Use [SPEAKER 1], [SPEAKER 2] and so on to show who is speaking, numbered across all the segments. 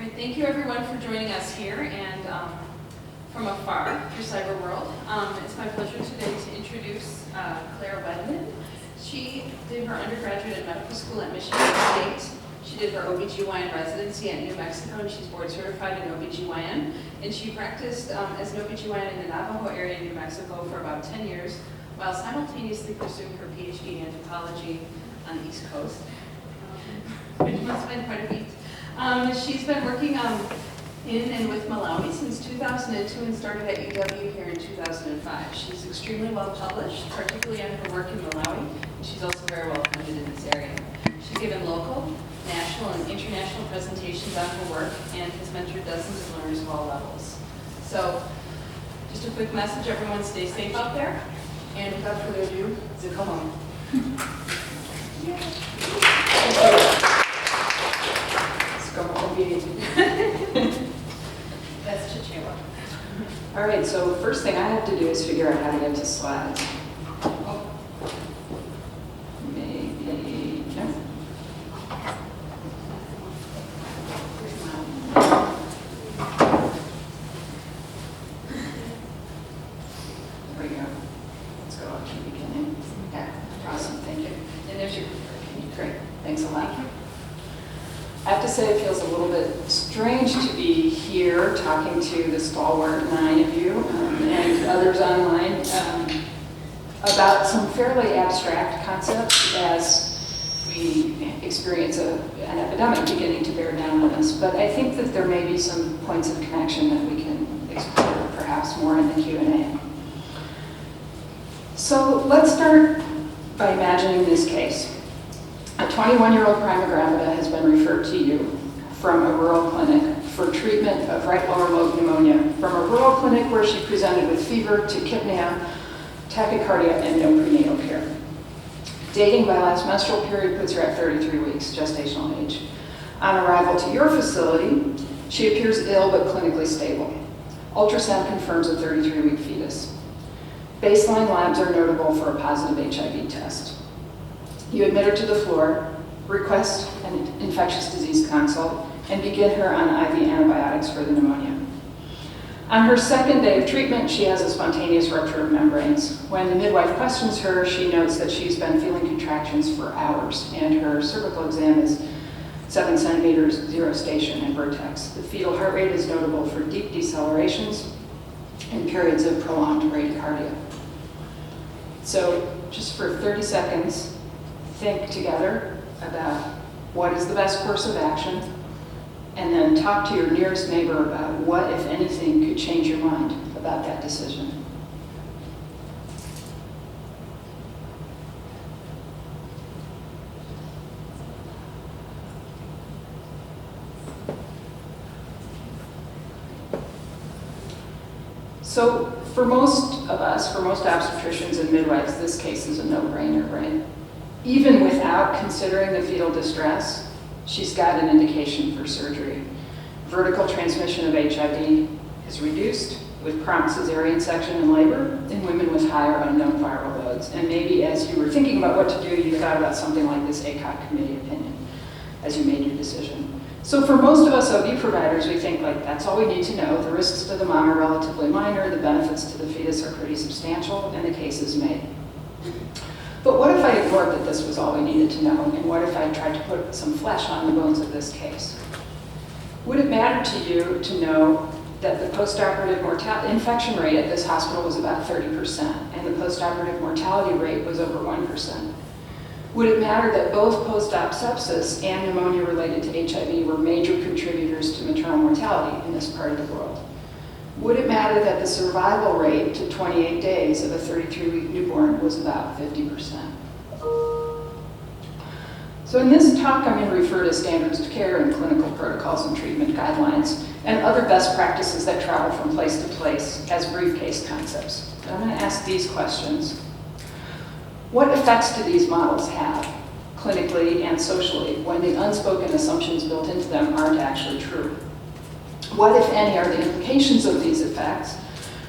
[SPEAKER 1] Great. Thank you everyone for joining us here and from afar through Cyber World. It's my pleasure today to introduce Claire Wendland. She did her undergraduate at medical school at Michigan State. She did her OBGYN residency at New Mexico, and she's board certified in OBGYN. And she practiced as an OBGYN in the Navajo area in New Mexico for about 10 years, while simultaneously pursuing her PhD in anthropology on the East Coast, which must have been quite a feat. She's been working in and with Malawi since 2002 and started at UW here in 2005. She's extremely well published, particularly on her work in Malawi, and she's also very well funded in this area. She's given local, national, and international presentations on her work and has mentored dozens of learners of all levels. So, just a quick message, everyone stay safe out there, and without further ado, go home. That's Chichewa.
[SPEAKER 2] All right, so first thing I have to do is figure out how to get to slides. Maybe, no. There we go. Let's go up to the beginning. Yeah, awesome, thank you. And there's your, great, thanks a lot. I have to say it feels a little bit strange to be here talking to the stalwart 9 of you and others online about some fairly abstract concepts as we experience an epidemic beginning to bear down on us. But I think that there may be some points of connection that we can explore perhaps more in the Q&A. So let's start by imagining this case. A 21-year-old prima gravida has been referred to you from a rural clinic for treatment of right lower lobe pneumonia, from a rural clinic where she presented with fever, tachypnea, tachycardia, and no prenatal care. Dating by last menstrual period puts her at 33 weeks gestational age. On arrival to your facility, she appears ill but clinically stable. Ultrasound confirms a 33-week fetus. Baseline labs are notable for a positive HIV test. You admit her to the floor, request an infectious disease consult, and begin her on IV antibiotics for the pneumonia. On her second day of treatment, she has a spontaneous rupture of membranes. When the midwife questions her, she notes that she's been feeling contractions for hours, and her cervical exam is 7 centimeters, 0 station, and vertex. The fetal heart rate is notable for deep decelerations and periods of prolonged bradycardia. So, just for 30 seconds, think together about what is the best course of action, and then talk to your nearest neighbor about what, if anything, could change your mind about that decision. So for most of us, for most obstetricians and midwives, this case is a no-brainer, right? Even without considering the fetal distress, she's got an indication for surgery. Vertical transmission of HIV is reduced with prompt cesarean section in labor in women with higher unknown viral loads. And maybe as you were thinking about what to do, you thought about something like this ACOG committee opinion as you made your decision. So for most of us OB providers, we think like that's all we need to know. The risks to the mom are relatively minor, the benefits to the fetus are pretty substantial, and the case is made. But what if I ignored that this was all we needed to know, and what if I tried to put some flesh on the bones of this case? Would it matter to you to know that the postoperative infection rate at this hospital was about 30%, and the postoperative mortality rate was over 1%? Would it matter that both post-op sepsis and pneumonia related to HIV were major contributors to maternal mortality in this part of the world? Would it matter that the survival rate to 28 days of a 33-week newborn was about 50%? So in this talk, I'm going to refer to standards of care and clinical protocols and treatment guidelines and other best practices that travel from place to place as briefcase concepts. I'm going to ask these questions. What effects do these models have, clinically and socially, when the unspoken assumptions built into them aren't actually true? What, if any, are the implications of these effects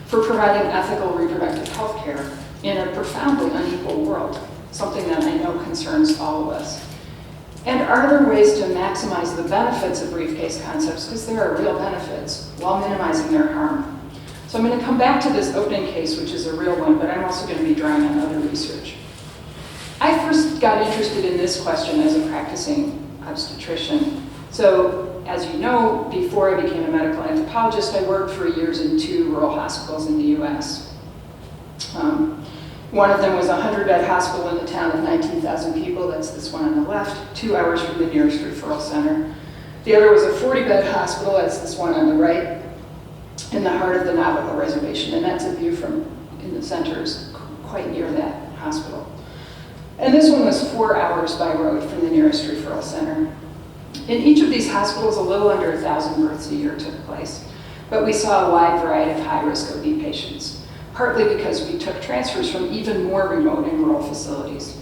[SPEAKER 2] for providing ethical reproductive health care in a profoundly unequal world, something that I know concerns all of us? And are there ways to maximize the benefits of briefcase concepts, because there are real benefits, while minimizing their harm? So I'm going to come back to this opening case, which is a real one, but I'm also going to be drawing on other research. I first got interested in this question as a practicing obstetrician. So, as you know, before I became a medical anthropologist, I worked for years in 2 rural hospitals in the US. One of them was a 100-bed hospital in a town of 19,000 people. That's this one on the left, 2 hours from the nearest referral center. The other was a 40-bed hospital. That's this one on the right, in the heart of the Navajo Reservation. And that's a view from in the center, is quite near that hospital. And this one was 4 hours by road from the nearest referral center. In each of these hospitals, a little under 1,000 births a year took place. But we saw a wide variety of high-risk OB patients, partly because we took transfers from even more remote and rural facilities.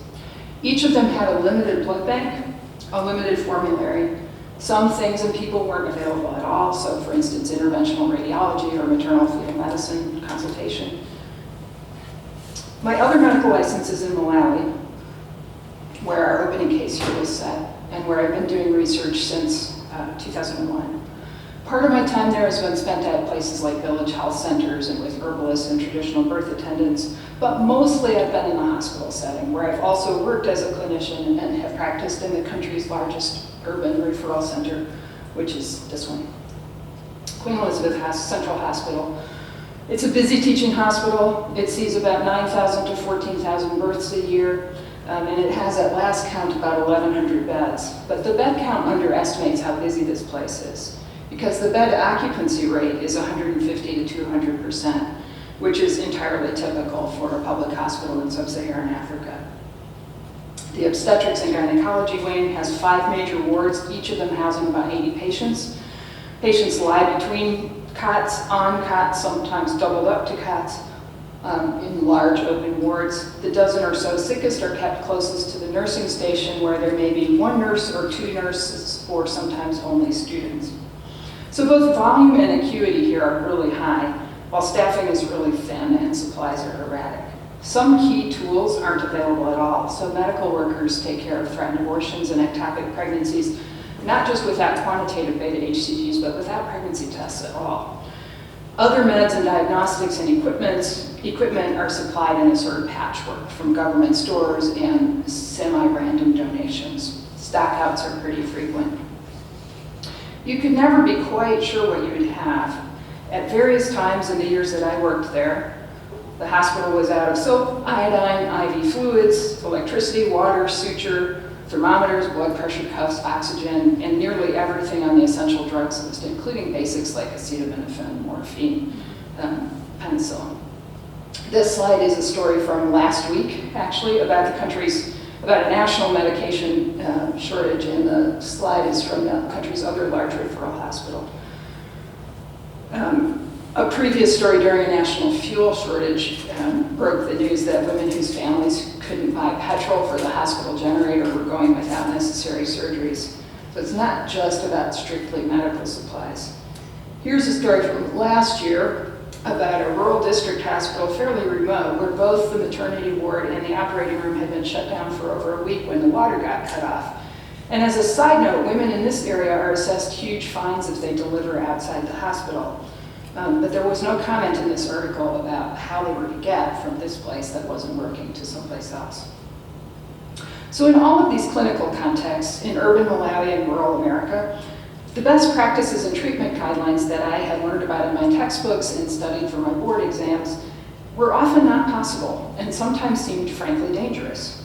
[SPEAKER 2] Each of them had a limited blood bank, a limited formulary. Some things and people weren't available at all, so for instance, interventional radiology or maternal fetal medicine consultation. My other medical license is in Malawi, where our opening case here was set, and where I've been doing research since 2001. Part of my time there has been spent at places like village health centers and with herbalists and traditional birth attendants, but mostly I've been in the hospital setting, where I've also worked as a clinician and have practiced in the country's largest urban referral center, which is this one, Queen Elizabeth Central Hospital. It's a busy teaching hospital. It sees about 9,000 to 14,000 births a year. And it has at last count about 1,100 beds. But the bed count underestimates how busy this place is, because the bed occupancy rate is 150 to 200%, which is entirely typical for a public hospital in sub-Saharan Africa. The obstetrics and gynecology wing has 5 major wards, each of them housing about 80 patients. Patients lie between cots, on cots, sometimes doubled up to cots, in large open wards. The dozen or so sickest are kept closest to the nursing station, where there may be 1 nurse or 2 nurses, or sometimes only students. So both volume and acuity here are really high, while staffing is really thin and supplies are erratic. Some key tools aren't available at all, so medical workers take care of threatened abortions and ectopic pregnancies, not just without quantitative beta HCGs, but without pregnancy tests at all. Other meds and diagnostics and equipment are supplied in a sort of patchwork from government stores and semi-random donations. Stockouts are pretty frequent. You could never be quite sure what you would have. At various times in the years that I worked there, the hospital was out of soap, iodine, IV fluids, electricity, water, suture, thermometers, blood pressure cuffs, oxygen, and nearly everything on the essential drugs list, including basics like acetaminophen, morphine, penicillin. This slide is a story from last week, actually, about a national medication shortage, and the slide is from the country's other large referral hospital. A previous story during a national fuel shortage broke the news that women whose families couldn't buy petrol for the hospital generator were going without necessary surgeries. So it's not just about strictly medical supplies. Here's a story from last year about a rural district hospital, fairly remote, where both the maternity ward and the operating room had been shut down for over a week when the water got cut off. And as a side note, women in this area are assessed huge fines if they deliver outside the hospital. But there was no comment in this article about how they were to get from this place that wasn't working to someplace else. So in all of these clinical contexts, in urban Malawi and rural America, the best practices and treatment guidelines that I had learned about in my textbooks and studied for my board exams were often not possible and sometimes seemed frankly dangerous.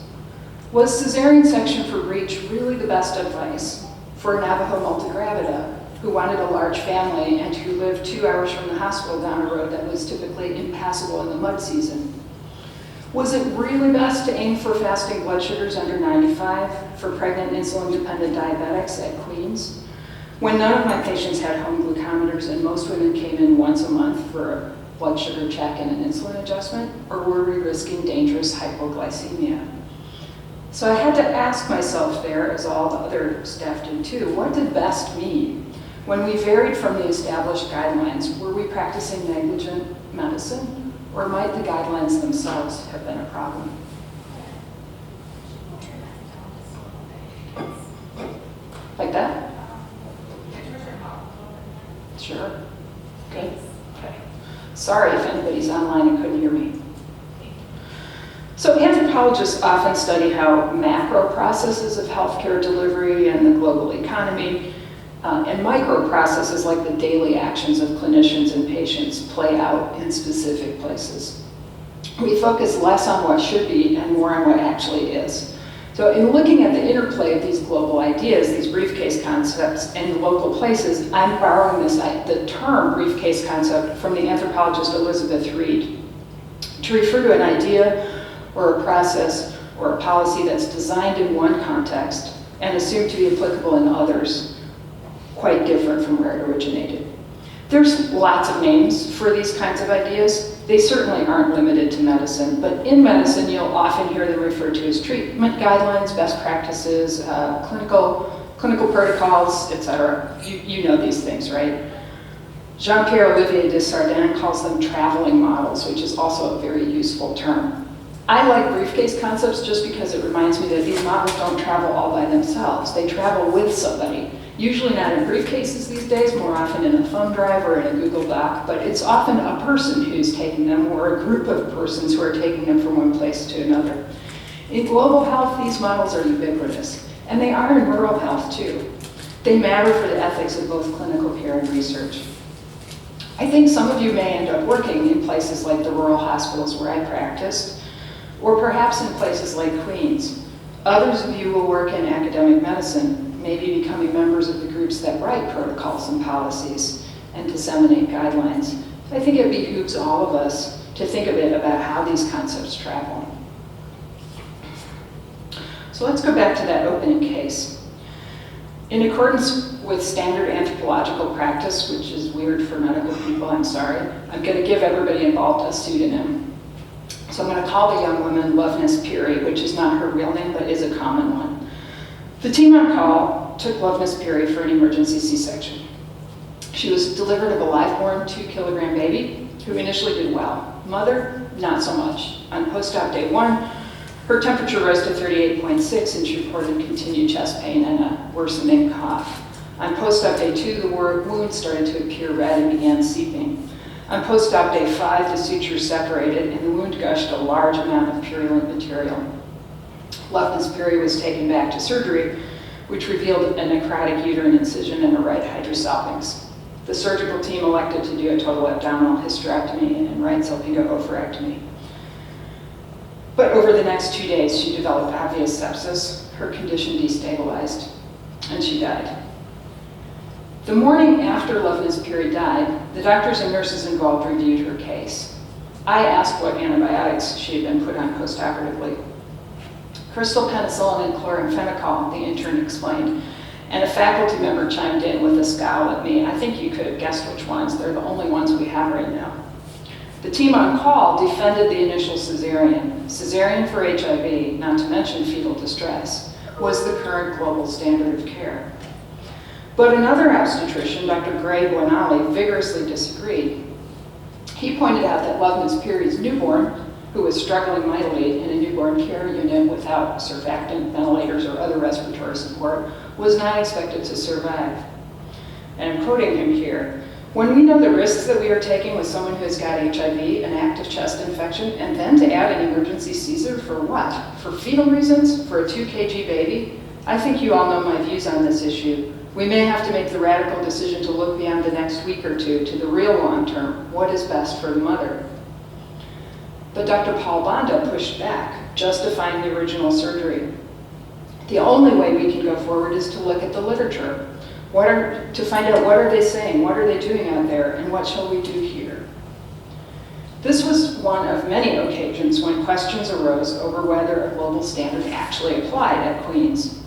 [SPEAKER 2] Was cesarean section for breech really the best advice for a Navajo multigravida who wanted a large family and who lived 2 hours from the hospital down a road that was typically impassable in the mud season? Was it really best to aim for fasting blood sugars under 95 for pregnant insulin-dependent diabetics at Queens, when none of my patients had home glucometers and most women came in once a month for a blood sugar check and an insulin adjustment? Or were we risking dangerous hypoglycemia? So I had to ask myself there, as all the other staff did too, what did best mean? When we varied from the established guidelines, were we practicing negligent medicine, or might the guidelines themselves have been a problem? Sure. Good. Okay. Sorry if anybody's online and couldn't hear me. So anthropologists often study how macro processes of healthcare delivery and the global economy and micro processes like the daily actions of clinicians and patients play out in specific places. We focus less on what should be and more on what actually is. So in looking at the interplay of these global ideas, these briefcase concepts, and local places, I'm borrowing the term briefcase concept from the anthropologist Elizabeth Reed to refer to an idea or a process or a policy that's designed in one context and assumed to be applicable in others, quite different from where it originated. There's lots of names for these kinds of ideas. They certainly aren't limited to medicine, but in medicine you'll often hear them referred to as treatment guidelines, best practices, clinical protocols, etc. You know these things, right? Jean-Pierre Olivier Desjardins calls them traveling models, which is also a very useful term. I like briefcase concepts just because it reminds me that these models don't travel all by themselves. They travel with somebody. Usually not in briefcases these days, more often in a thumb drive or in a Google Doc, but it's often a person who's taking them or a group of persons who are taking them from one place to another. In global health, these models are ubiquitous, and they are in rural health too. They matter for the ethics of both clinical care and research. I think some of you may end up working in places like the rural hospitals where I practiced, or perhaps in places like Queens. Others of you will work in academic medicine, maybe becoming members of the groups that write protocols and policies and disseminate guidelines. I think it behooves all of us to think a bit about how these concepts travel. So let's go back to that opening case. In accordance with standard anthropological practice, which is weird for medical people, I'm sorry, I'm going to give everybody involved a pseudonym. So I'm going to call the young woman Loveness Peary, which is not her real name, but is a common one. The team on call took Loveness Peary for an emergency C-section. She was delivered of a live-born 2-kilogram baby who initially did well. Mother, not so much. On post-op day 1, her temperature rose to 38.6 and she reported continued chest pain and a worsening cough. On post-op day 2, the wound started to appear red and began seeping. On post-op day 5, the sutures separated and the wound gushed a large amount of purulent material. Loveness Peary was taken back to surgery, which revealed a necrotic uterine incision and a right hydrosalpinx. The surgical team elected to do a total abdominal hysterectomy and right salpingo oophorectomy. But over the next 2 days, she developed obvious sepsis, her condition destabilized, and she died. The morning after Loveness Peary died, the doctors and nurses involved reviewed her case. I asked what antibiotics she had been put on postoperatively. Crystal penicillin and chloramphenicol, the intern explained, and a faculty member chimed in with a scowl at me. I think you could have guessed which ones. They're the only ones we have right now. The team on call defended the initial cesarean. Cesarean for HIV, not to mention fetal distress, was the current global standard of care. But another obstetrician, Dr. Gray Buonali, vigorously disagreed. He pointed out that Loveness Peary's newborn, who was struggling mightily in a newborn care unit without surfactant, ventilators, or other respiratory support, was not expected to survive. And I'm quoting him here. When we know the risks that we are taking with someone who has got HIV, an active chest infection, and then to add an emergency Caesar for what? For fetal reasons? For a 2 kg baby? I think you all know my views on this issue. We may have to make the radical decision to look beyond the next week or two to the real long term. What is best for the mother? But Dr. Paul Banda pushed back, justifying the original surgery. The only way we can go forward is to look at the literature. To find out what are they saying, what are they doing out there, and what shall we do here? This was one of many occasions when questions arose over whether a global standard actually applied at Queen's.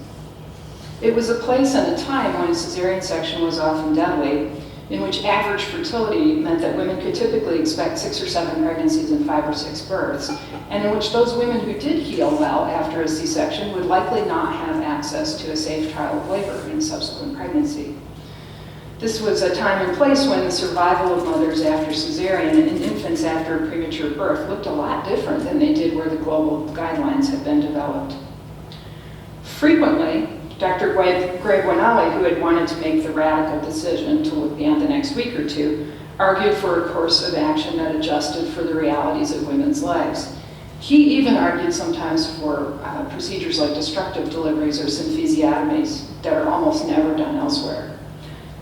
[SPEAKER 2] It was a place and a time when a cesarean section was often deadly, in which average fertility meant that women could typically expect 6 or 7 pregnancies and 5 or 6 births, and in which those women who did heal well after a C-section would likely not have access to a safe trial of labor in subsequent pregnancy. This was a time and place when the survival of mothers after cesarean and infants after a premature birth looked a lot different than they did where the global guidelines had been developed. Frequently, Dr. Greg Wendland, who had wanted to make the radical decision to look beyond the next week or two, argued for a course of action that adjusted for the realities of women's lives. He even argued sometimes for procedures like destructive deliveries or symphysiotomies that are almost never done elsewhere.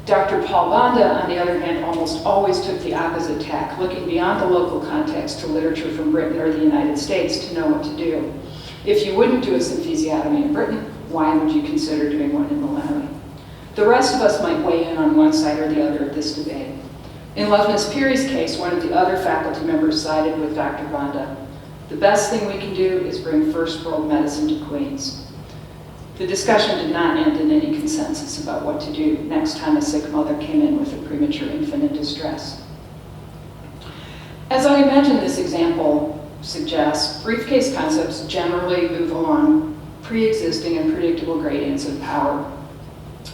[SPEAKER 2] Dr. Paul Banda, on the other hand, almost always took the opposite tack, looking beyond the local context to literature from Britain or the United States to know what to do. If you wouldn't do a symphysiotomy in Britain, why would you consider doing one in Malawi? The rest of us might weigh in on one side or the other of this debate. In Loveness Piri's case, one of the other faculty members sided with Dr. Banda. The best thing we can do is bring first world medicine to Queens. The discussion did not end in any consensus about what to do next time a sick mother came in with a premature infant in distress. As I imagine this example suggests, briefcase concepts generally move along pre-existing and predictable gradients of power,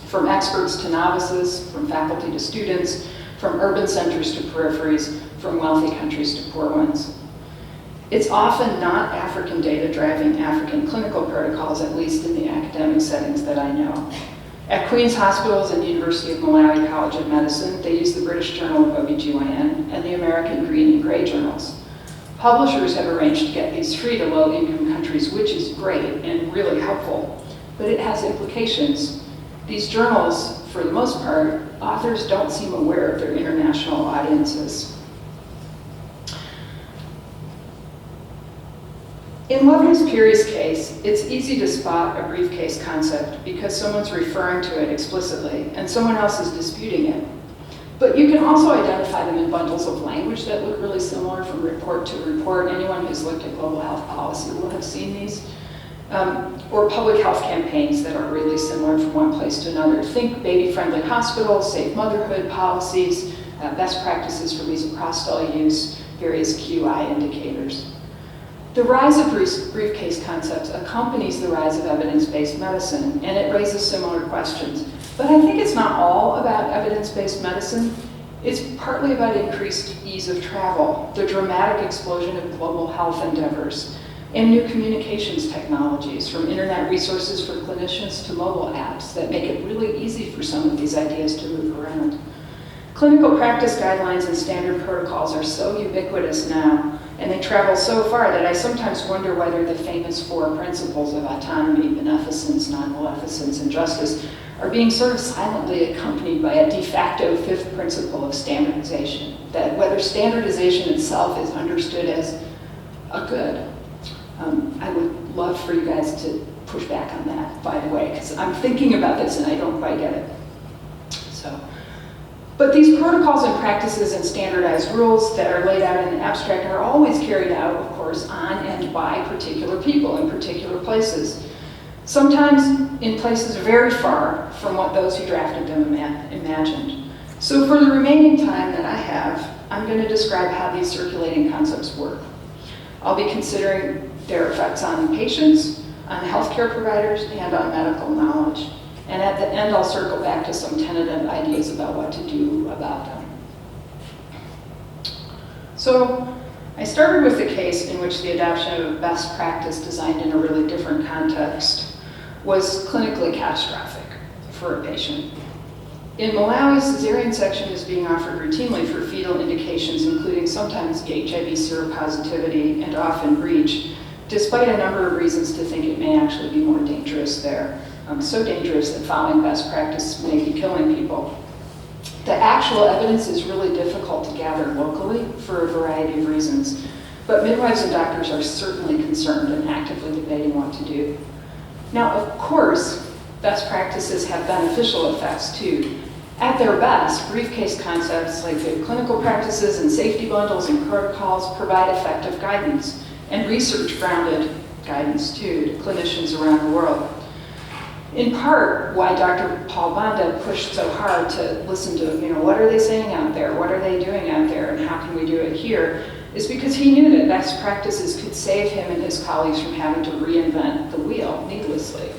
[SPEAKER 2] from experts to novices, from faculty to students, from urban centers to peripheries, from wealthy countries to poor ones. It's often not African data driving African clinical protocols, at least in the academic settings that I know. At Queen's Hospitals and University of Malawi College of Medicine, they use the British Journal of OBGYN and the American Green and Gray journals. Publishers have arranged to get these free to low-income countries, which is great and really helpful, but it has implications. These journals, for the most part, authors don't seem aware of their international audiences. In Loveness Piri's case, it's easy to spot a briefcase concept because someone's referring to it explicitly and someone else is disputing it. But you can also identify them in bundles of language that look really similar from report to report. Anyone who's looked at global health policy will have seen these. Or public health campaigns that are really similar from one place to another. Think baby-friendly hospitals, safe motherhood policies, best practices for misoprostol use, various QI indicators. The rise of briefcase concepts accompanies the rise of evidence-based medicine, and it raises similar questions. But I think it's not all about evidence-based medicine. It's partly about increased ease of travel, the dramatic explosion of global health endeavors, and new communications technologies, from internet resources for clinicians to mobile apps that make it really easy for some of these ideas to move around. Clinical practice guidelines and standard protocols are so ubiquitous now, and they travel so far that I sometimes wonder whether the famous four principles of autonomy, beneficence, non-maleficence, and justice are being sort of silently accompanied by a de facto fifth principle of standardization, that whether standardization itself is understood as a good. I would love for you guys to push back on that, by the way, because I'm thinking about this and I don't quite get it. But these protocols and practices and standardized rules that are laid out in the abstract are always carried out, of course, on and by particular people in particular places. Sometimes in places very far from what those who drafted them imagined. So for the remaining time that I have, I'm going to describe how these circulating concepts work. I'll be considering their effects on patients, on healthcare providers, and on medical knowledge. And at the end, I'll circle back to some tentative ideas about what to do about them. So I started with the case in which the adoption of a best practice designed in a really different context was clinically catastrophic for a patient. In Malawi, cesarean section is being offered routinely for fetal indications, including sometimes HIV seropositivity and often breech, despite a number of reasons to think it may actually be more dangerous there. So dangerous that following best practice may be killing people. The actual evidence is really difficult to gather locally for a variety of reasons, but midwives and doctors are certainly concerned and actively debating what to do. Now, of course, best practices have beneficial effects too. At their best, briefcase concepts like good clinical practices and safety bundles and protocols provide effective guidance, and research-grounded guidance too, to clinicians around the world. In part, why Dr. Paul Banda pushed so hard to listen to, what are they saying out there? What are they doing out there? And how can we do it here? Is because he knew that best practices could save him and his colleagues from having to reinvent the wheel needlessly.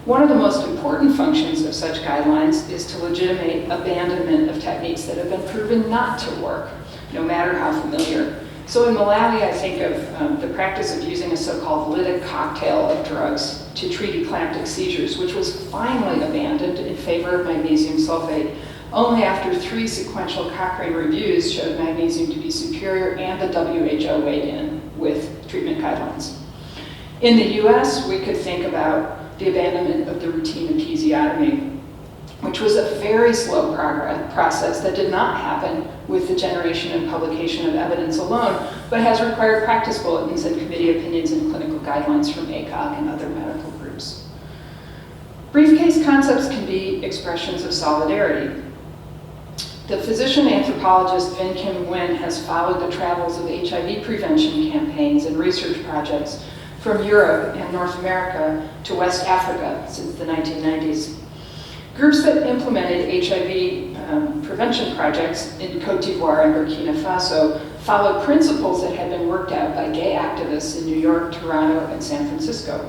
[SPEAKER 2] One of the most important functions of such guidelines is to legitimate abandonment of techniques that have been proven not to work, no matter how familiar. So in Malawi, I think of the practice of using a so-called lytic cocktail of drugs to treat eclamptic seizures, which was finally abandoned in favor of magnesium sulfate only after 3 sequential Cochrane reviews showed magnesium to be superior and the WHO weighed in with treatment guidelines. In the US, we could think about the abandonment of the routine episiotomy, which was a very slow process that did not happen with the generation and publication of evidence alone, but has required practice bulletins and committee opinions and clinical guidelines from ACOG and other medical groups. Briefcase concepts can be expressions of solidarity. The physician anthropologist Vin Kim Nguyen has followed the travels of HIV prevention campaigns and research projects from Europe and North America to West Africa since the 1990s. Groups that implemented HIV prevention projects in Cote d'Ivoire and Burkina Faso followed principles that had been worked out by gay activists in New York, Toronto, and San Francisco.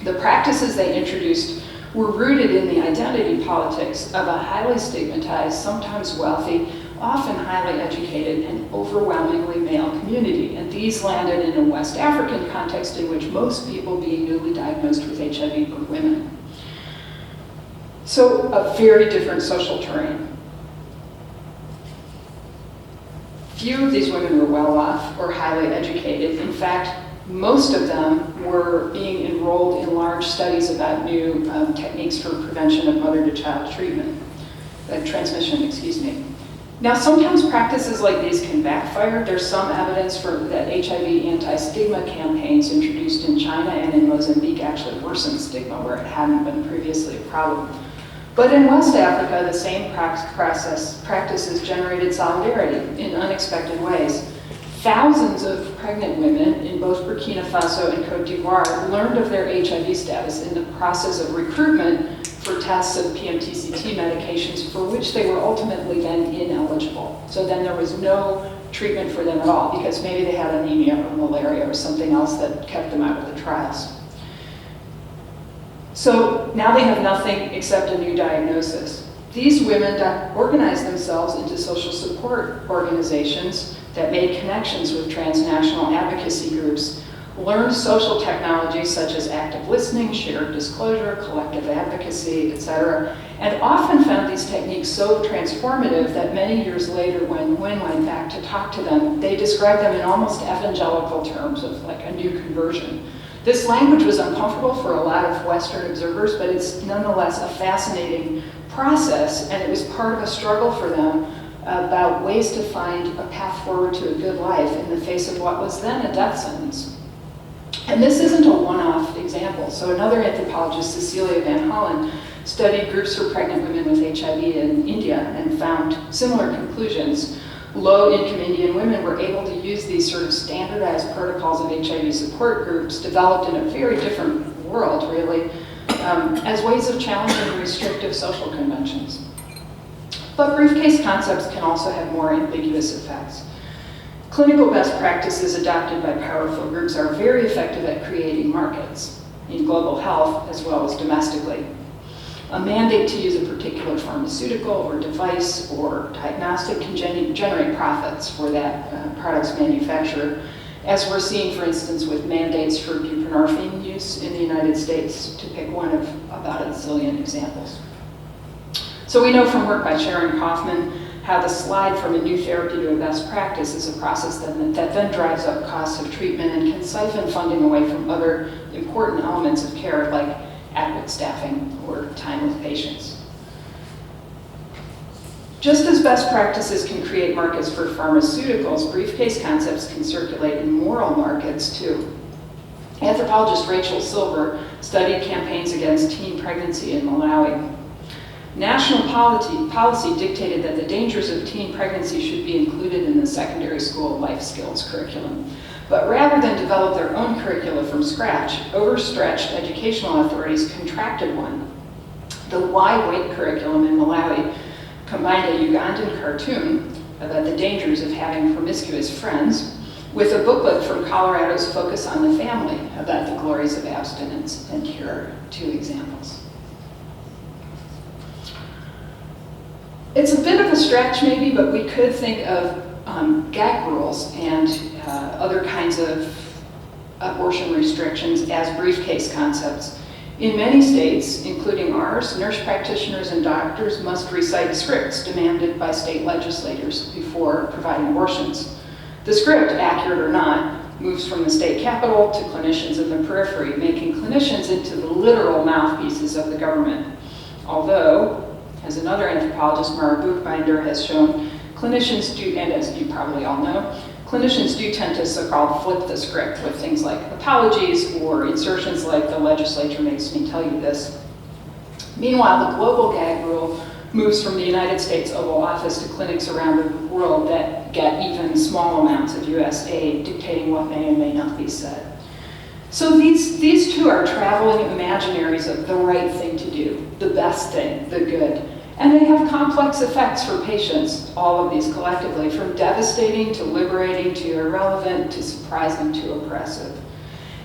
[SPEAKER 2] The practices they introduced were rooted in the identity politics of a highly stigmatized, sometimes wealthy, often highly educated, and overwhelmingly male community. And these landed in a West African context in which most people being newly diagnosed with HIV were women. So a very different social terrain. Few of these women were well off or highly educated. In fact, most of them were being enrolled in large studies about new techniques for prevention of mother-to-child transmission. Now, sometimes practices like these can backfire. There's some evidence that HIV anti-stigma campaigns introduced in China and in Mozambique actually worsened stigma where it hadn't been previously a problem. But in West Africa, the same practices generated solidarity in unexpected ways. Thousands of pregnant women in both Burkina Faso and Cote d'Ivoire learned of their HIV status in the process of recruitment for tests of PMTCT medications for which they were ultimately then ineligible. So then there was no treatment for them at all because maybe they had anemia or malaria or something else that kept them out of the trials. So now they have nothing except a new diagnosis. These women organized themselves into social support organizations that made connections with transnational advocacy groups, learned social technologies such as active listening, shared disclosure, collective advocacy, etc., and often found these techniques so transformative that many years later when Nguyen went back to talk to them, they described them in almost evangelical terms of like a new conversion. This language was uncomfortable for a lot of Western observers, but it's nonetheless a fascinating process, and it was part of a struggle for them about ways to find a path forward to a good life in the face of what was then a death sentence. And this isn't a one-off example. So another anthropologist, Cecilia Van Hollen, studied groups for pregnant women with HIV in India and found similar conclusions. Low-income Indian women were able to use these sort of standardized protocols of HIV support groups developed in a very different world, really, as ways of challenging restrictive social conventions. But briefcase concepts can also have more ambiguous effects. Clinical best practices adopted by powerful groups are very effective at creating markets in global health as well as domestically. A mandate to use a particular pharmaceutical or device or diagnostic can generate profits for that product's manufacturer, as we're seeing, for instance, with mandates for buprenorphine use in the United States, to pick one of about a zillion examples. So we know from work by Sharon Kaufman how the slide from a new therapy to a best practice is a process that then drives up costs of treatment and can siphon funding away from other important elements of care like adequate staffing or time with patients. Just as best practices can create markets for pharmaceuticals, briefcase concepts can circulate in moral markets too. Anthropologist Rachel Silver studied campaigns against teen pregnancy in Malawi. National policy dictated that the dangers of teen pregnancy should be included in the secondary school life skills curriculum. But rather than develop their own curricula from scratch, overstretched educational authorities contracted one. The Why Wait curriculum in Malawi combined a Ugandan cartoon about the dangers of having promiscuous friends with a booklet from Colorado's Focus on the Family about the glories of abstinence. And here are two examples. It's a bit of a stretch maybe, but we could think of gag rules and other kinds of abortion restrictions as briefcase concepts. In many states, including ours, nurse practitioners and doctors must recite scripts demanded by state legislators before providing abortions. The script, accurate or not, moves from the state capitol to clinicians in the periphery, making clinicians into the literal mouthpieces of the government. Although, as another anthropologist, Mara Buchbinder, has shown, clinicians do, and as you probably all know, clinicians do tend to so-called flip the script with things like apologies or insertions like the legislature makes me tell you this. Meanwhile, the global gag rule moves from the United States Oval Office to clinics around the world that get even small amounts of US aid, dictating what may and may not be said. So these two are traveling imaginaries of the right thing to do, the best thing, the good. And they have complex effects for patients, all of these collectively, from devastating to liberating to irrelevant to surprising to oppressive.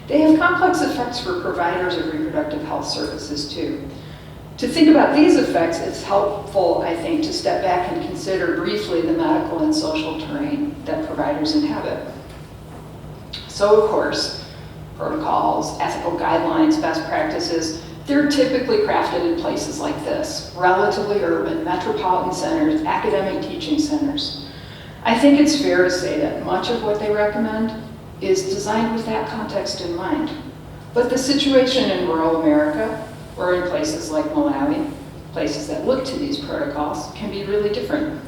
[SPEAKER 2] They have complex effects for providers of reproductive health services too. To think about these effects, it's helpful, I think, to step back and consider briefly the medical and social terrain that providers inhabit. So, of course, protocols, ethical guidelines, best practices, they're typically crafted in places like this, relatively urban, metropolitan centers, academic teaching centers. I think it's fair to say that much of what they recommend is designed with that context in mind. But the situation in rural America, or in places like Malawi, places that look to these protocols, can be really different.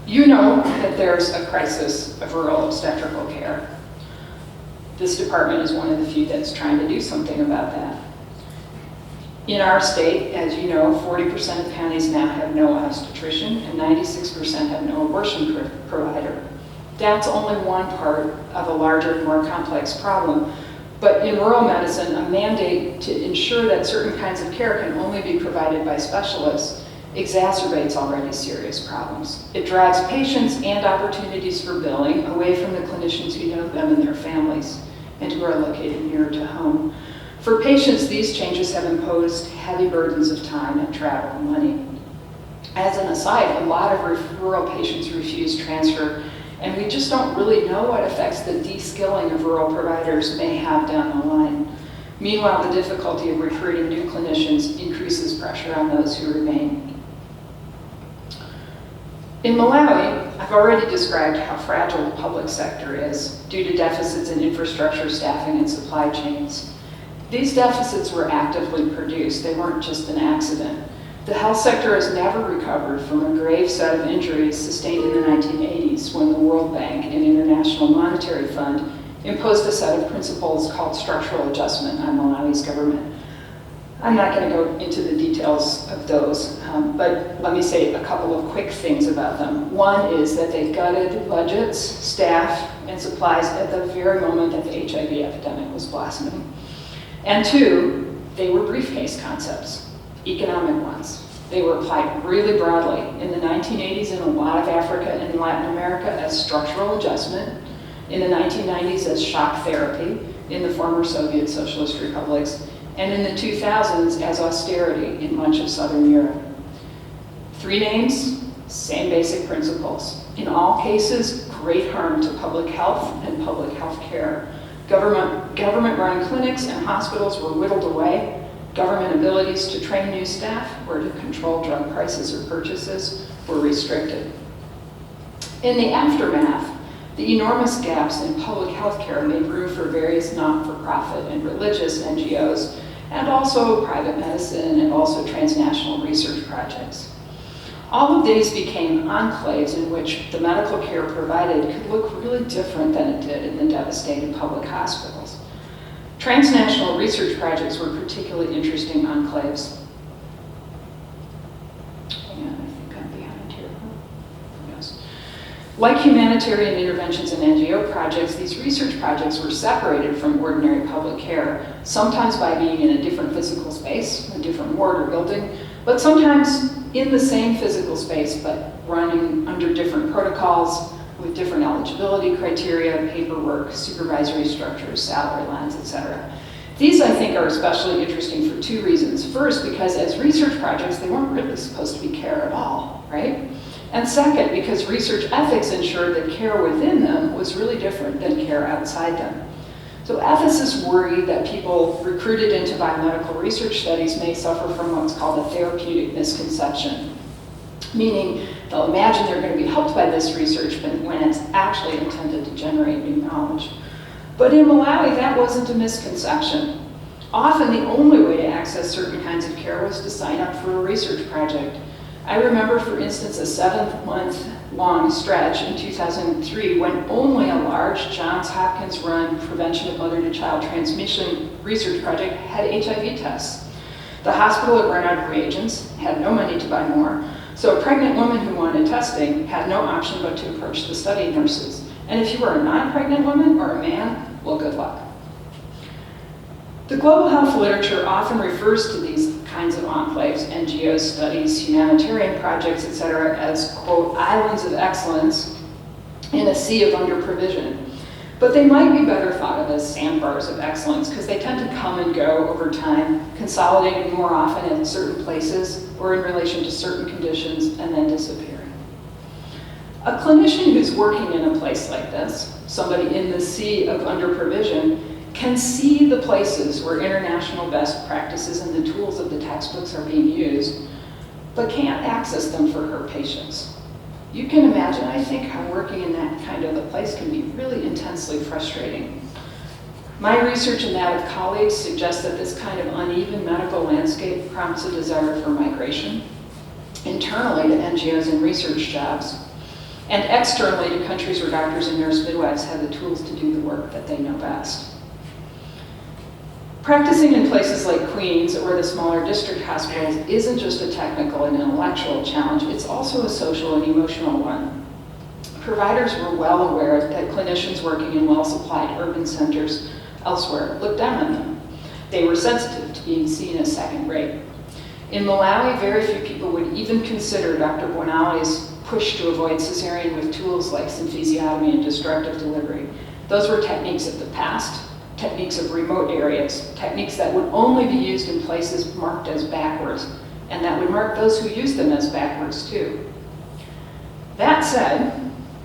[SPEAKER 2] You know that there's a crisis of rural obstetrical care. This department is one of the few that's trying to do something about that. In our state, as you know, 40% of counties now have no obstetrician and 96% have no abortion provider. That's only one part of a larger, more complex problem. But in rural medicine, a mandate to ensure that certain kinds of care can only be provided by specialists exacerbates already serious problems. It drives patients and opportunities for billing away from the clinicians who know them and their families and who are located nearer to home. For patients, these changes have imposed heavy burdens of time and travel and money. As an aside, a lot of rural patients refuse transfer, and we just don't really know what effects the de-skilling of rural providers may have down the line. Meanwhile, the difficulty of recruiting new clinicians increases pressure on those who remain. In Malawi, I've already described how fragile the public sector is due to deficits in infrastructure, staffing, and supply chains. These deficits were actively produced. They weren't just an accident. The health sector has never recovered from a grave set of injuries sustained in the 1980s when the World Bank and International Monetary Fund imposed a set of principles called structural adjustment on Malawi's government. I'm not going to go into the details of those, but let me say a couple of quick things about them. One is that they gutted budgets, staff, and supplies at the very moment that the HIV epidemic was blossoming. And two, they were briefcase concepts, economic ones. They were applied really broadly in the 1980s in a lot of Africa and Latin America as structural adjustment, in the 1990s as shock therapy in the former Soviet socialist republics, and in the 2000s as austerity in much of Southern Europe. Three names, same basic principles. In all cases, great harm to public health and public health care. Government-run clinics and hospitals were whittled away. Government abilities to train new staff or to control drug prices or purchases were restricted. In the aftermath, the enormous gaps in public health care made room for various not-for-profit and religious NGOs, and also private medicine and also transnational research projects. All of these became enclaves in which the medical care provided could look really different than it did in the devastated public hospitals. Transnational research projects were particularly interesting enclaves. Hang on, I think I'm behind here. Yes. Like humanitarian interventions and NGO projects, these research projects were separated from ordinary public care, sometimes by being in a different physical space, a different ward or building, but sometimes in the same physical space, but running under different protocols with different eligibility criteria, paperwork, supervisory structures, salary lines, etc. These, I think, are especially interesting for two reasons. First, because as research projects, they weren't really supposed to be care at all, right? And second, because research ethics ensured that care within them was really different than care outside them. So ethicists worry that people recruited into biomedical research studies may suffer from what's called a therapeutic misconception, meaning they'll imagine they're going to be helped by this research when it's actually intended to generate new knowledge. But in Malawi, that wasn't a misconception. Often the only way to access certain kinds of care was to sign up for a research project. I remember, for instance, a 7-month-long stretch in 2003 when only a large Johns Hopkins-run prevention of mother-to-child transmission research project had HIV tests. The hospital had run out of reagents, had no money to buy more, so a pregnant woman who wanted testing had no option but to approach the study nurses. And if you were a non-pregnant woman or a man, well, good luck. The global health literature often refers to these kinds of enclaves, NGOs, studies, humanitarian projects, etc., as, quote, islands of excellence in a sea of under-provision. But they might be better thought of as sandbars of excellence because they tend to come and go over time, consolidating more often in certain places or in relation to certain conditions and then disappearing. A clinician who's working in a place like this, somebody in the sea of under-provision, can see the places where international best practices and the tools of the textbooks are being used, but can't access them for her patients. You can imagine, I think, how working in that kind of a place can be really intensely frustrating. My research and that of colleagues suggests that this kind of uneven medical landscape prompts a desire for migration, internally to NGOs and research jobs, and externally to countries where doctors and nurse midwives have the tools to do the work that they know best. Practicing in places like Queens or the smaller district hospitals isn't just a technical and intellectual challenge, it's also a social and emotional one. Providers were well aware that clinicians working in well-supplied urban centers elsewhere looked down on them. They were sensitive to being seen as second-rate. In Malawi, very few people would even consider Dr. Bonali's push to avoid cesarean with tools like symphysiotomy and destructive delivery. Those were techniques of the past, techniques of remote areas, techniques that would only be used in places marked as backwards, and that would mark those who use them as backwards too. That said,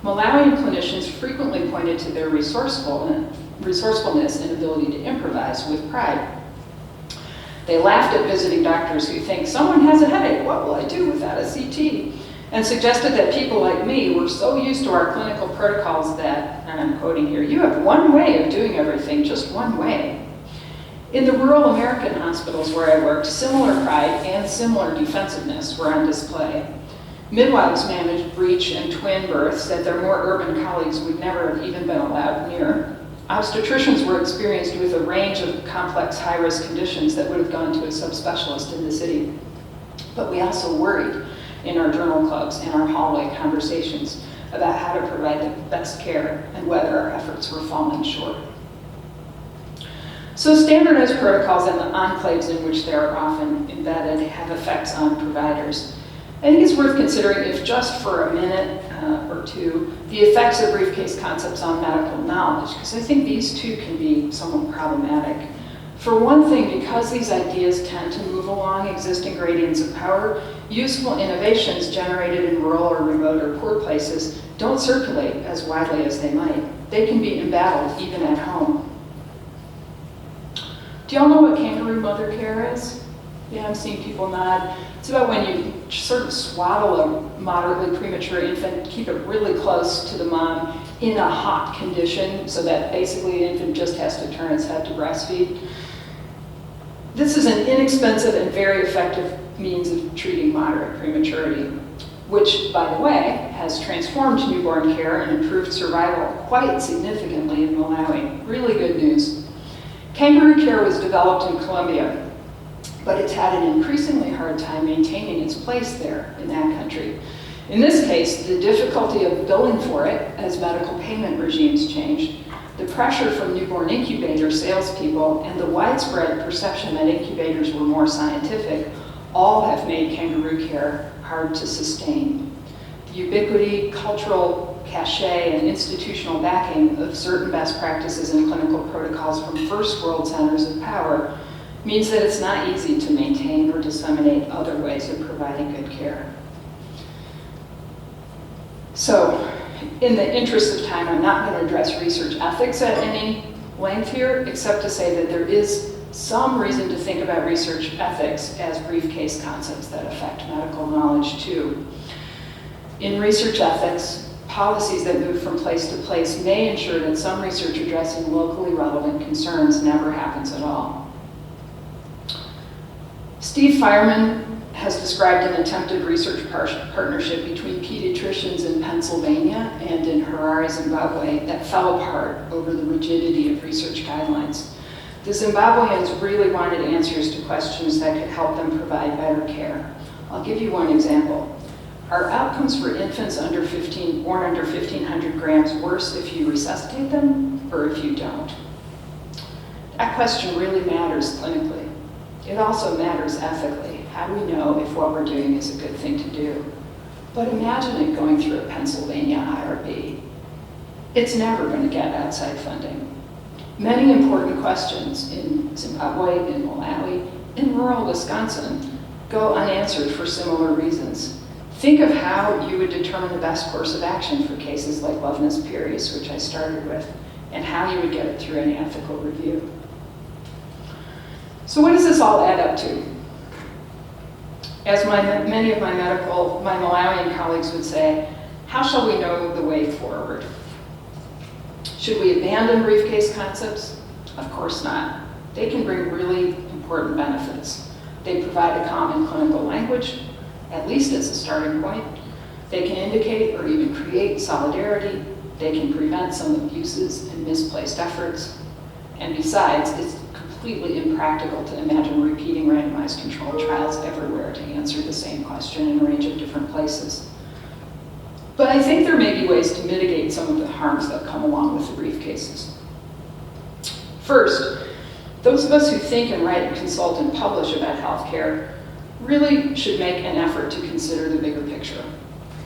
[SPEAKER 2] Malawian clinicians frequently pointed to their resourcefulness and ability to improvise with pride. They laughed at visiting doctors who think, someone has a headache, what will I do without a CT? And suggested that people like me were so used to our clinical protocols that, and I'm quoting here, you have one way of doing everything, just one way. In the rural American hospitals where I worked, similar pride and similar defensiveness were on display. Midwives managed breech and twin births that their more urban colleagues would never have even been allowed near. Obstetricians were experienced with a range of complex high-risk conditions that would have gone to a subspecialist in the city. But we also worried in our journal clubs and our hallway conversations about how to provide the best care and whether our efforts were falling short. So standardized protocols and the enclaves in which they are often embedded have effects on providers. I think it's worth considering, if just for a minute or two, the effects of briefcase concepts on medical knowledge, because I think these two can be somewhat problematic. For one thing, because these ideas tend to move along existing gradients of power, useful innovations generated in rural or remote or poor places don't circulate as widely as they might. They can be embattled even at home. Do y'all know what kangaroo mother care is? Yeah, I'm seeing people nod. It's about when you sort of swaddle a moderately premature infant, keep it really close to the mom in a hot condition so that basically the infant just has to turn its head to breastfeed. This is an inexpensive and very effective means of treating moderate prematurity, which, by the way, has transformed newborn care and improved survival quite significantly in Malawi. Really good news. Kangaroo care was developed in Colombia, but it's had an increasingly hard time maintaining its place there in that country. In this case, the difficulty of billing for it as medical payment regimes changed, the pressure from newborn incubator salespeople, and the widespread perception that incubators were more scientific all have made kangaroo care hard to sustain. The ubiquity, cultural cachet, and institutional backing of certain best practices and clinical protocols from first world centers of power means that it's not easy to maintain or disseminate other ways of providing good care. So, in the interest of time, I'm not going to address research ethics at any length here, except to say that there is some reason to think about research ethics as briefcase concepts that affect medical knowledge too. In research ethics, policies that move from place to place may ensure that some research addressing locally relevant concerns never happens at all. Steve Fireman has described an attempted research partnership between pediatricians in Pennsylvania and in Harare, Zimbabwe, that fell apart over the rigidity of research guidelines. The Zimbabweans really wanted answers to questions that could help them provide better care. I'll give you one example. Are outcomes for infants born under 1,500 grams worse if you resuscitate them or if you don't? That question really matters clinically. It also matters ethically. How do we know if what we're doing is a good thing to do? But imagine it going through a Pennsylvania IRB. It's never going to get outside funding. Many important questions in Zimbabwe, in Malawi, in rural Wisconsin go unanswered for similar reasons. Think of how you would determine the best course of action for cases like Loveness Piri's, which I started with, and how you would get it through an ethical review. So what does this all add up to? As many of my Malawian colleagues would say, how shall we know the way forward? Should we abandon briefcase concepts? Of course not. They can bring really important benefits. They provide a common clinical language, at least as a starting point. They can indicate or even create solidarity. They can prevent some abuses and misplaced efforts. And besides, it's completely impractical to imagine repeating randomized controlled trials everywhere to answer the same question in a range of different places. But I think there may be ways to mitigate some of the harms that come along with the briefcases. First, those of us who think and write and consult and publish about healthcare really should make an effort to consider the bigger picture.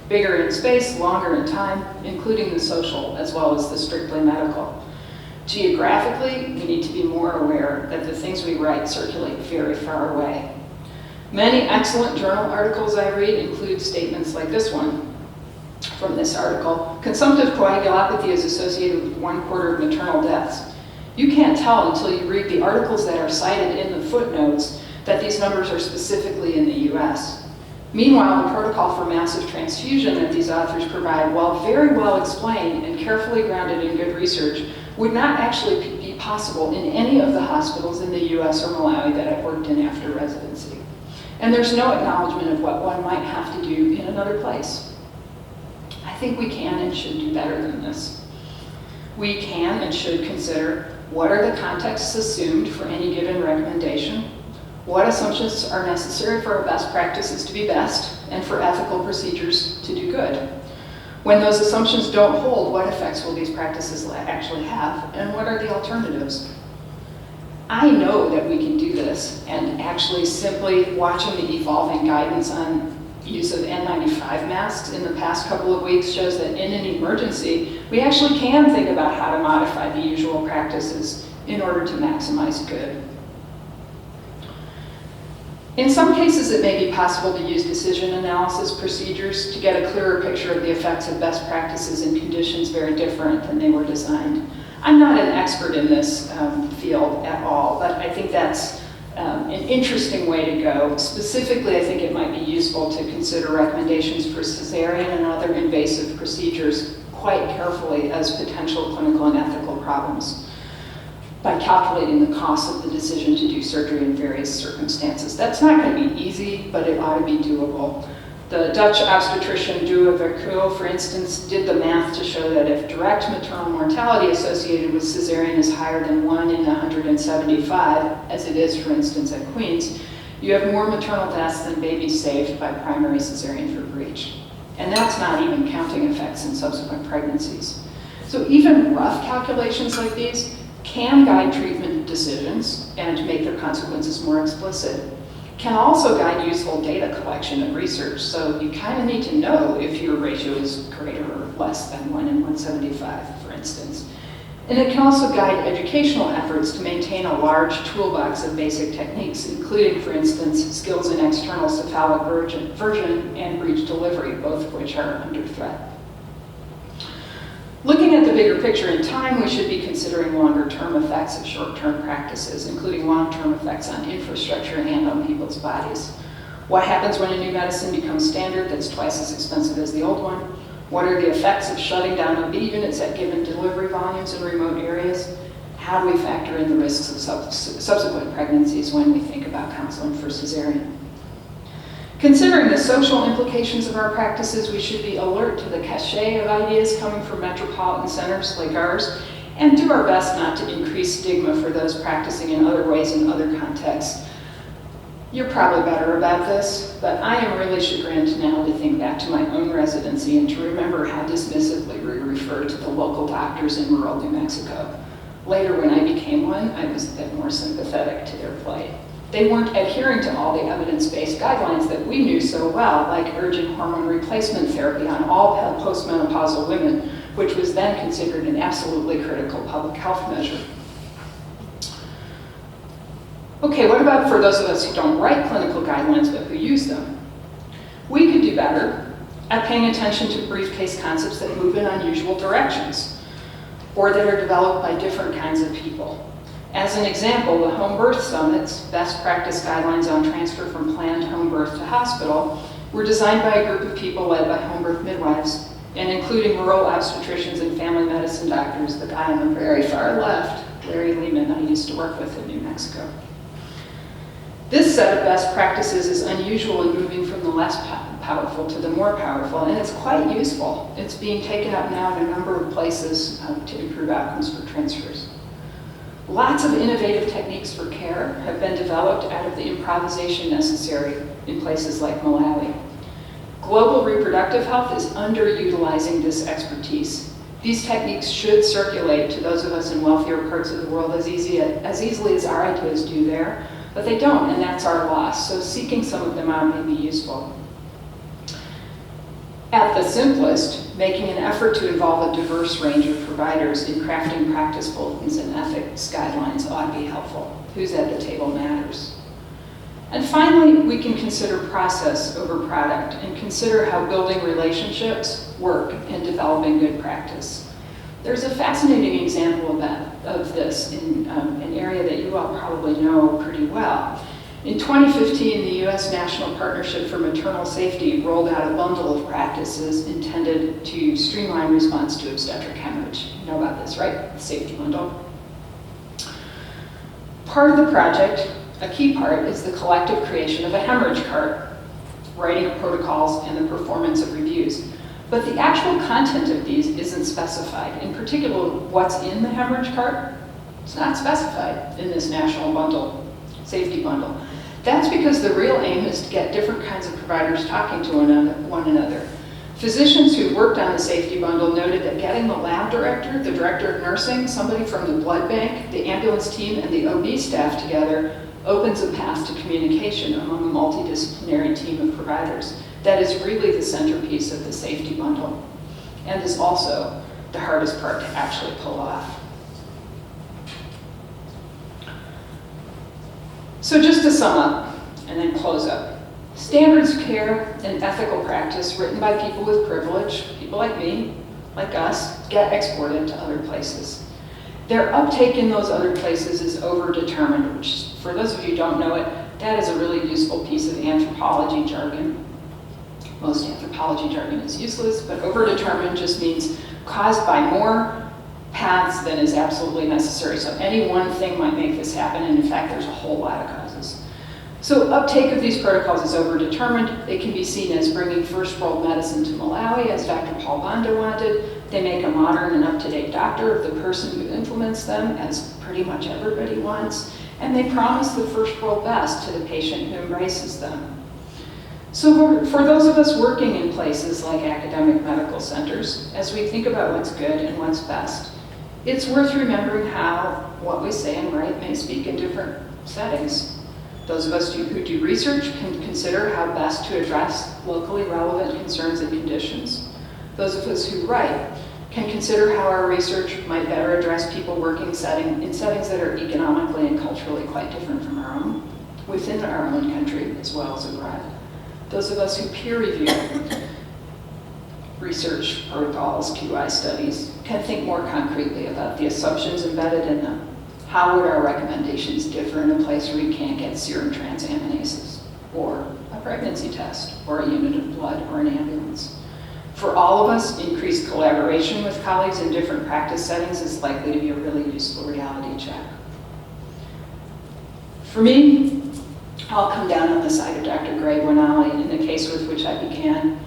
[SPEAKER 2] Bigger in space, longer in time, including the social as well as the strictly medical. Geographically, we need to be more aware that the things we write circulate very far away. Many excellent journal articles I read include statements like this one from this article. Consumptive coagulopathy is associated with 1/4 of maternal deaths. You can't tell until you read the articles that are cited in the footnotes that these numbers are specifically in the US. Meanwhile, the protocol for massive transfusion that these authors provide, while very well explained and carefully grounded in good research, would not actually be possible in any of the hospitals in the US or Malawi that I've worked in after residency. And there's no acknowledgement of what one might have to do in another place. I think we can and should do better than this. We can and should consider what are the contexts assumed for any given recommendation, what assumptions are necessary for our best practices to be best, and for ethical procedures to do good. When those assumptions don't hold, what effects will these practices actually have, and what are the alternatives? I know that we can do this, and actually simply watching the evolving guidance on use of N95 masks in the past couple of weeks shows that in an emergency, we actually can think about how to modify the usual practices in order to maximize good. In some cases, it may be possible to use decision analysis procedures to get a clearer picture of the effects of best practices in conditions very different than they were designed. I'm not an expert in this field at all, but I think that's an interesting way to go. Specifically, I think it might be useful to consider recommendations for cesarean and other invasive procedures quite carefully as potential clinical and ethical problems by calculating the cost of the decision to do surgery in various circumstances. That's not going to be easy, but it ought to be doable. The Dutch obstetrician Douwe Verkuil, for instance, did the math to show that if direct maternal mortality associated with cesarean is higher than 1 in 175, as it is, for instance, at Queen's, you have more maternal deaths than babies saved by primary cesarean for breech. And that's not even counting effects in subsequent pregnancies. So even rough calculations like these can guide treatment decisions and make their consequences more explicit. Can also guide useful data collection and research, so you kind of need to know if your ratio is greater or less than 1 in 175, for instance. And it can also guide educational efforts to maintain a large toolbox of basic techniques, including, for instance, skills in external cephalic version and breech delivery, both of which are under threat. Looking at the bigger picture in time, we should be considering longer-term effects of short-term practices, including long-term effects on infrastructure and on people's bodies. What happens when a new medicine becomes standard that's twice as expensive as the old one? What are the effects of shutting down OB units at given delivery volumes in remote areas? How do we factor in the risks of subsequent pregnancies when we think about counseling for cesarean? Considering the social implications of our practices, we should be alert to the cachet of ideas coming from metropolitan centers like ours, and do our best not to increase stigma for those practicing in other ways in other contexts. You're probably better about this, but I am really chagrined now to think back to my own residency and to remember how dismissively we referred to the local doctors in rural New Mexico. Later, when I became one, I was a bit more sympathetic to their plight. They weren't adhering to all the evidence-based guidelines that we knew so well, like urgent hormone replacement therapy on all postmenopausal women, which was then considered an absolutely critical public health measure. Okay, what about for those of us who don't write clinical guidelines but who use them? We could do better at paying attention to briefcase concepts that move in unusual directions, or that are developed by different kinds of people. As an example, the Home Birth Summit's best practice guidelines on transfer from planned home birth to hospital were designed by a group of people led by home birth midwives, and including rural obstetricians and family medicine doctors, the guy on the very far left, Larry Lehman, I used to work with in New Mexico. This set of best practices is unusual in moving from the less powerful to the more powerful, and it's quite useful. It's being taken up now in a number of places to improve outcomes for transfers. Lots of innovative techniques for care have been developed out of the improvisation necessary in places like Malawi. Global reproductive health is underutilizing this expertise. These techniques should circulate to those of us in wealthier parts of the world as easily as our ideas do there, but they don't, and that's our loss. So seeking some of them out may be useful. At the simplest, making an effort to involve a diverse range of providers in crafting practice bulletins and ethics guidelines ought to be helpful. Who's at the table matters. And finally, we can consider process over product and consider how building relationships work in developing good practice. There's a fascinating example of this in an area that you all probably know pretty well. In 2015, the U.S. National Partnership for Maternal Safety rolled out a bundle of practices intended to streamline response to obstetric hemorrhage. You know about this, right? The safety bundle. Part of the project, a key part, is the collective creation of a hemorrhage cart, writing of protocols and the performance of reviews. But the actual content of these isn't specified. In particular, what's in the hemorrhage cart? It's not specified in this national bundle, safety bundle. That's because the real aim is to get different kinds of providers talking to one another. Physicians who worked on the safety bundle noted that getting the lab director, the director of nursing, somebody from the blood bank, the ambulance team, and the OB staff together opens a path to communication among a multidisciplinary team of providers. That is really the centerpiece of the safety bundle, and is also the hardest part to actually pull off. So just to sum up, and then close up, standards of care and ethical practice written by people with privilege, people like me, like us, get exported to other places. Their uptake in those other places is overdetermined, which, for those of you who don't know it, that is a really useful piece of anthropology jargon. Most anthropology jargon is useless, but overdetermined just means caused by more paths than is absolutely necessary. So any one thing might make this happen, and in fact, there's a whole lot of causes. So uptake of these protocols is overdetermined. They can be seen as bringing first world medicine to Malawi, as Dr. Paul Banda wanted. They make a modern and up-to-date doctor of the person who implements them, as pretty much everybody wants. And they promise the first world best to the patient who embraces them. So for those of us working in places like academic medical centers, as we think about what's good and what's best, it's worth remembering how what we say and write may speak in different settings. Those of us who do research can consider how best to address locally relevant concerns and conditions. Those of us who write can consider how our research might better address people working in settings that are economically and culturally quite different from our own, within our own country as well as abroad. Those of us who peer review research protocols, QI studies, can think more concretely about the assumptions embedded in them. How would our recommendations differ in a place where you can't get serum transaminases, or a pregnancy test, or a unit of blood, or an ambulance? For all of us, increased collaboration with colleagues in different practice settings is likely to be a really useful reality check. For me, I'll come down on the side of Dr. Greg Wendland in the case with which I began,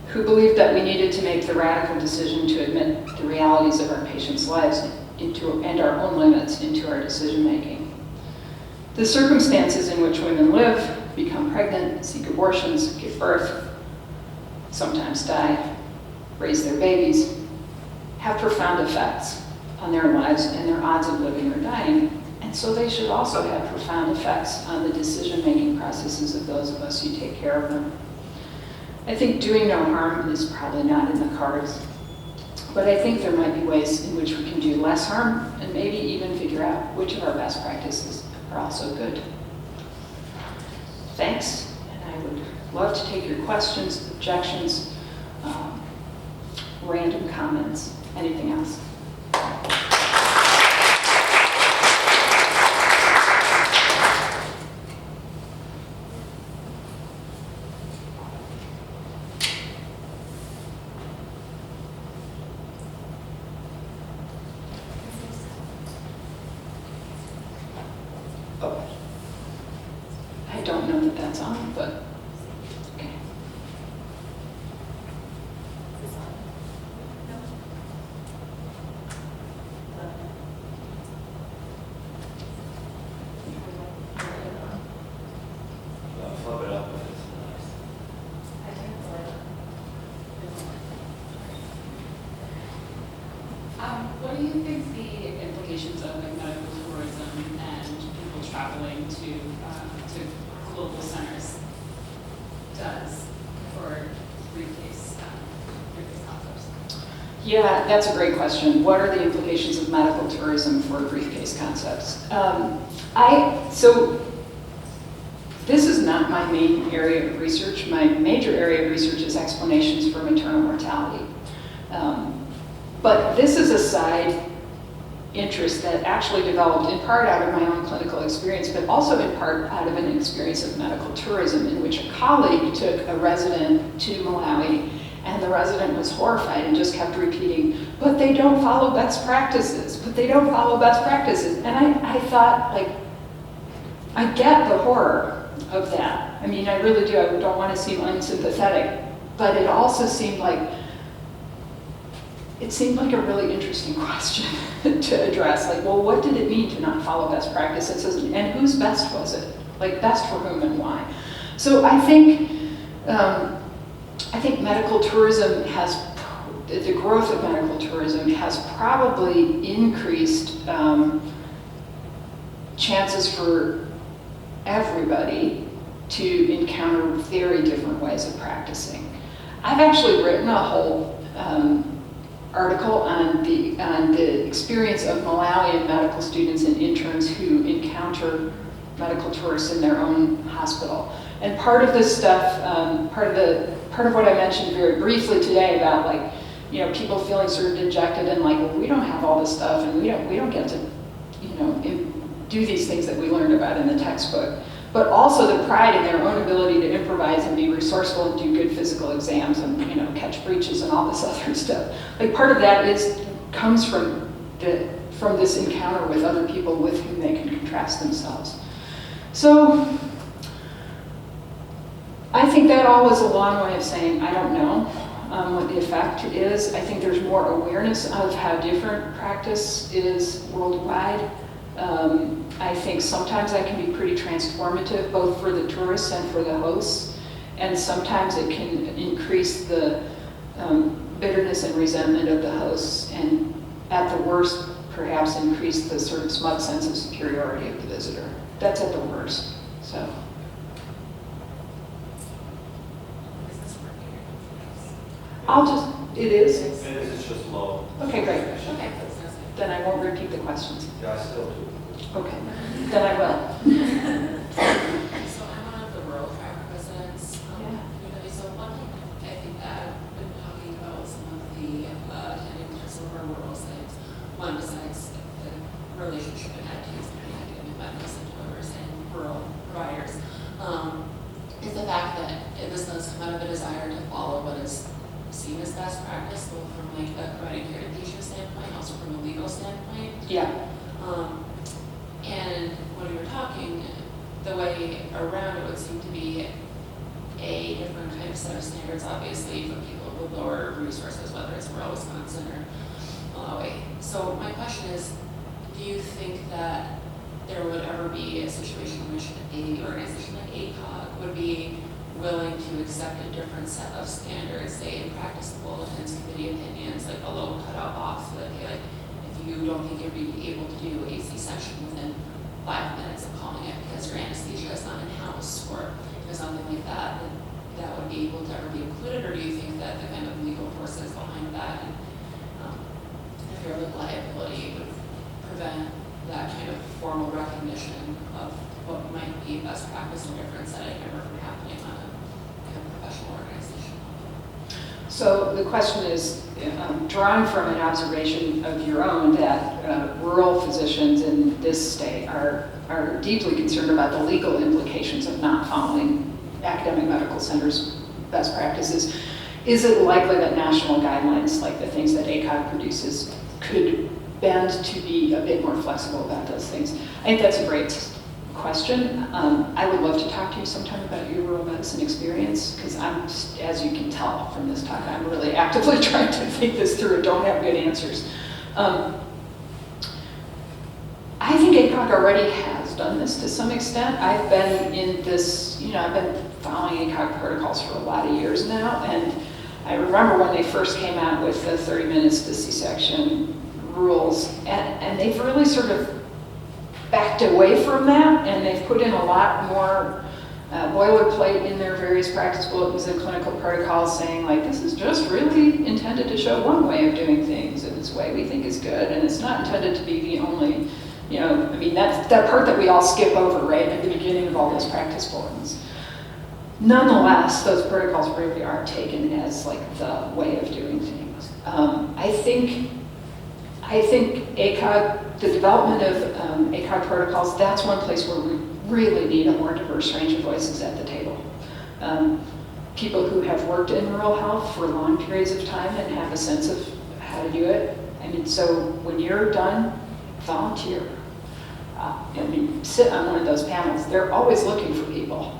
[SPEAKER 2] who believed that we needed to make the radical decision to admit the realities of our patients' lives and our own limits into our decision-making. The circumstances in which women live, become pregnant, seek abortions, give birth, sometimes die, raise their babies, have profound effects on their lives and their odds of living or dying, and so they should also have profound effects on the decision-making processes of those of us who take care of them. I think doing no harm is probably not in the cards, but I think there might be ways in which we can do less harm and maybe even figure out which of our best practices are also good. Thanks, and I would love to take your questions, objections, random comments, anything else. I don't know that that's on, but okay.
[SPEAKER 3] Flip it up if it's
[SPEAKER 4] What do you think the implications of like medical tourism and people traveling to global centers does for briefcase concepts?
[SPEAKER 2] Yeah, that's a great question. What are the implications of medical tourism for briefcase concepts? So this is not my main area of research. My major area of research is explanations for maternal mortality. But this is a side interest that actually developed in part out of my own clinical experience, but also in part out of an experience of medical tourism in which a colleague took a resident to Malawi, and the resident was horrified and just kept repeating, but they don't follow best practices, but they don't follow best practices. And I thought, like, I get the horror of that. I mean, I really do. I don't want to seem unsympathetic, but it also seemed like a really interesting question to address. Like, well, what did it mean to not follow best practices? And whose best was it? Like, best for whom and why? So I think medical tourism the growth of medical tourism has probably increased chances for everybody to encounter very different ways of practicing. I've actually written a whole article on the experience of Malawian medical students and interns who encounter medical tourists in their own hospital. And part of this stuff, part of what I mentioned very briefly today about, like, you know, people feeling sort of dejected and like, well, we don't have all this stuff and we don't get to, you know, do these things that we learned about in the textbook. But also the pride in their own ability to improvise and be resourceful and do good physical exams and, you know, catch breaches and all this other stuff. Like, part of that comes from this encounter with other people with whom they can contrast themselves. So I think that all was a long way of saying I don't know what the effect is. I think there's more awareness of how different practice is worldwide. I think sometimes that can be pretty transformative, both for the tourists and for the hosts. And sometimes it can increase the bitterness and resentment of the hosts, and at the worst, perhaps increase the sort of smug sense of superiority of the visitor. That's at the worst, so. It is?
[SPEAKER 3] it's just low.
[SPEAKER 2] Okay, great.
[SPEAKER 4] Okay.
[SPEAKER 2] Then I won't repeat the questions.
[SPEAKER 3] Yeah, I still do.
[SPEAKER 2] Okay, then I will.
[SPEAKER 5] So I'm one of the rural track residents.
[SPEAKER 2] Yeah.
[SPEAKER 5] So one thing I think that I've been talking about best practice, both from like a providing care to patient standpoint, also from a legal standpoint.
[SPEAKER 2] Yeah.
[SPEAKER 5] And when we were talking, the way around it would seem to be a different kind of set of standards, obviously, for people with lower resources, whether it's rural Wisconsin or Malawi. So my question is, do you think that there would ever be a situation in which a organization like ACOG would be willing to accept a different set of standards, say in practice bulletins, committee opinions, like a low cutout box, so that okay, like if you don't think you'd be able to do a C-section within 5 minutes of calling it because your anesthesia is not in-house or something like that, that would be able to ever be included, or do you think that the kind of legal forces behind that and the fear of liability would prevent that kind of formal recognition of what might be best practice in a different setting ever from happening on a kind of professional organization level?
[SPEAKER 2] So the question is, drawing from an observation of your own that rural physicians in this state are deeply concerned about the legal implications of not following academic medical centers' best practices, is it likely that national guidelines, like the things that ACOG produces, could bend to be a bit more flexible about those things? I think that's a great question. I would love to talk to you sometime about your rural medicine experience, because I'm, as you can tell from this talk, I'm really actively trying to think this through and don't have good answers. I think ACOG already has done this to some extent. I've been in this, I've been following ACOG protocols for a lot of years now, and I remember when they first came out with the 30 minutes to C-section rules, and they've really sort of backed away from that, and they've put in a lot more boilerplate in their various practice bulletins and clinical protocols saying, like, this is just really intended to show one way of doing things, and this way we think is good, and it's not intended to be the only, that's that part that we all skip over, right, at the beginning of all those practice bulletins. Nonetheless, those protocols really are taken as like the way of doing things. I think ACOG, the development of ACOG protocols, that's one place where we really need a more diverse range of voices at the table. People who have worked in rural health for long periods of time and have a sense of how to do it. So when you're done, volunteer. Sit on one of those panels. They're always looking for people.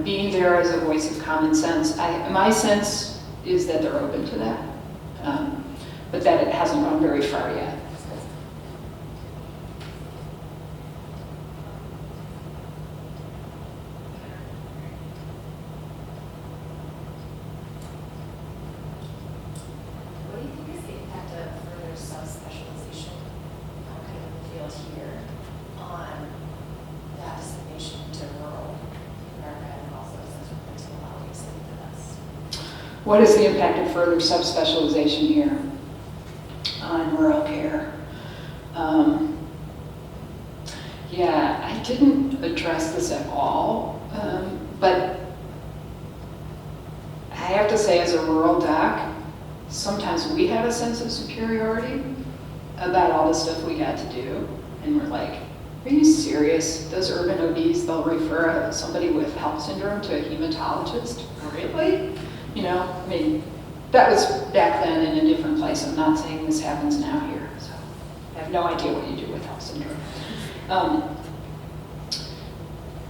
[SPEAKER 2] Being there as a voice of common sense, my sense is that they're open to that, but that it hasn't gone very far yet.
[SPEAKER 6] What do you think is the impact of further subspecialization, kind of in the field here, on that dissemination to rural America and also subsequently to Malawi, so the West?
[SPEAKER 2] What is the impact of further subspecialization here on rural care? I didn't address this at all, but I have to say, as a rural doc, sometimes we have a sense of superiority about all the stuff we got to do, and we're like, are you serious? Those urban OBs, they'll refer somebody with HELLP syndrome to a hematologist? Really? That was back then in a different place. I'm not saying this happens now here, so I have no idea what you do with HELLP syndrome.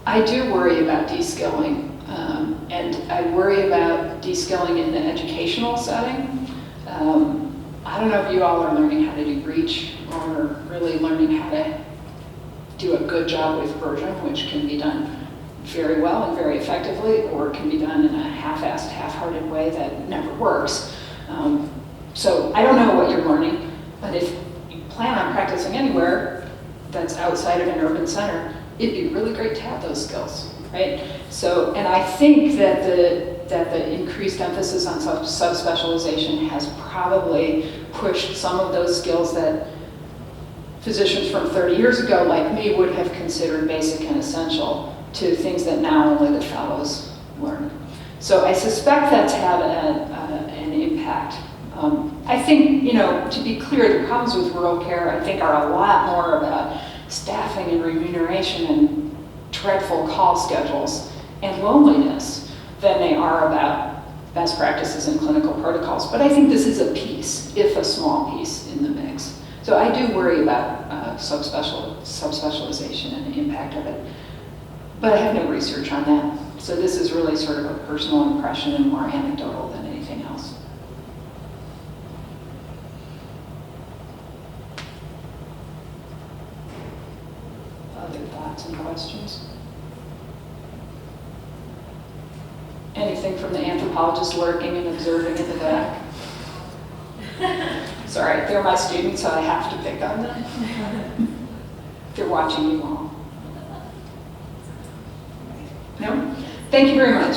[SPEAKER 2] I do worry about de-skilling, and I worry about de-skilling in the educational setting. I don't know if you all are learning how to do reach or really learning how to do a good job with version, which can be done very well and very effectively, or can be done in a half-assed, half-hearted way that never works. So I don't know what you're learning, but if you plan on practicing anywhere that's outside of an urban center, it'd be really great to have those skills, right? So, and I think that the increased emphasis on subspecialization has probably pushed some of those skills that physicians from 30 years ago, like me, would have considered basic and essential to things that now only the fellows learn. So I suspect that's had an impact. I think, to be clear, the problems with rural care, I think, are a lot more about staffing and remuneration and dreadful call schedules and loneliness than they are about best practices and clinical protocols. But I think this is a piece, if a small piece, in the mix. So I do worry about subspecialization and the impact of it. But I have no research on that. So this is really sort of a personal impression and more anecdotal than anything else. Other thoughts and questions? Anything from the anthropologists lurking and observing in the back? Sorry, they're my students, so I have to pick on them. They're watching you all. No? Thank you very much.